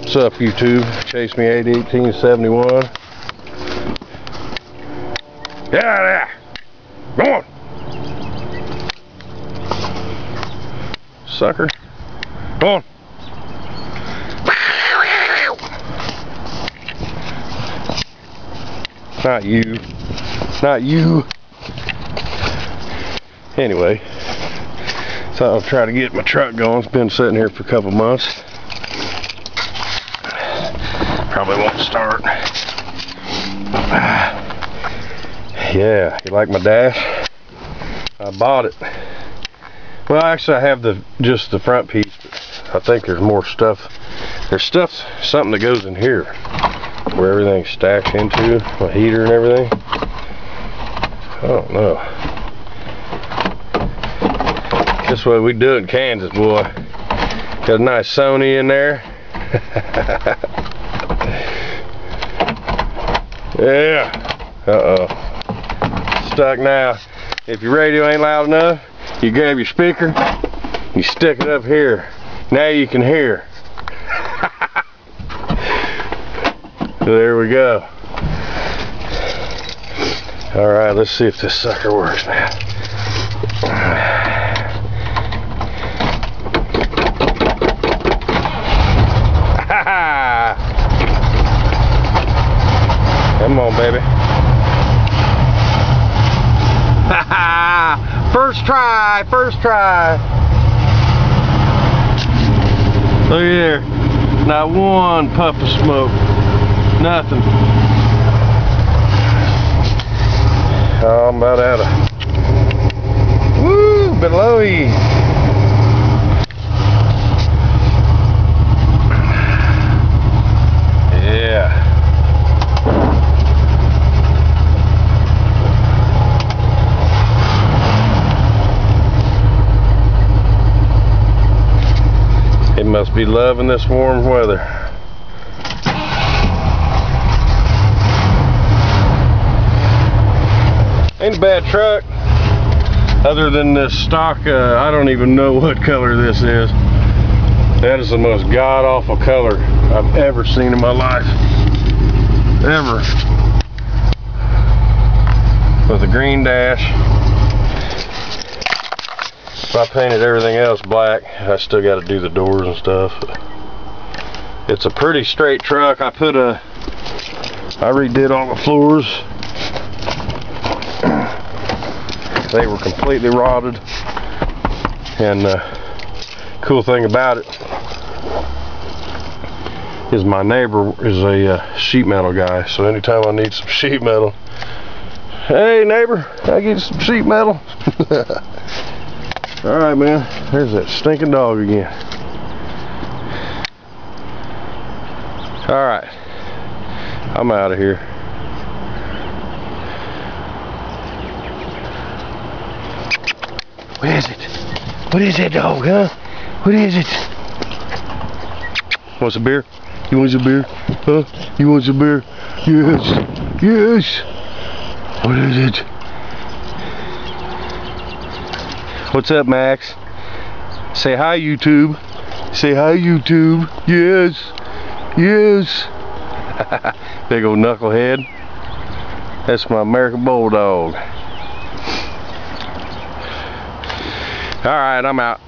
What's up, YouTube? Chase me 1871. Get out of there! Go on! Sucker. Go on! Not you. Not you. Anyway, so I'll try to get my truck going. It's been sitting here for a couple months. Probably won't start. Yeah, you like my dash? I bought it. Well, actually I have just the front piece, but I think there's more stuff. There's something that goes in here where everything stacks into, my heater and everything. I don't know. This way we do it in Kansas, boy. Got a nice Sony in there. Yeah. Uh-oh. Stuck now. If your radio ain't loud enough, you grab your speaker, you stick it up here. Now you can hear. There we go. Alright, let's see if this sucker works now. Come on, baby. First try, first try. Look here. Not one puff of smoke. Nothing. Oh, I'm about out of. Woo, belowy. Yeah. It must be loving this warm weather. Ain't a bad truck, other than this stock, I don't even know what color this is. That is the most god-awful color I've ever seen in my life. Ever. With a green dash. If I painted everything else black, I still got to do the doors and stuff. It's a pretty straight truck. I redid all the floors. They were completely rotted, and cool thing about it is my neighbor is a sheet metal guy, so anytime I need some sheet metal, hey neighbor, can I get some sheet metal? Alright, man, there's that stinking dog again. Alright, I'm out of here. What is it? What is that dog, huh? What is it? Want some beer? You want some beer? Huh? You want some beer? Yes. Yes. What is it? What's up, Max? Say hi, YouTube. Say hi, YouTube. Yes. Yes. Big old knucklehead. That's my American Bulldog. Alright, I'm out.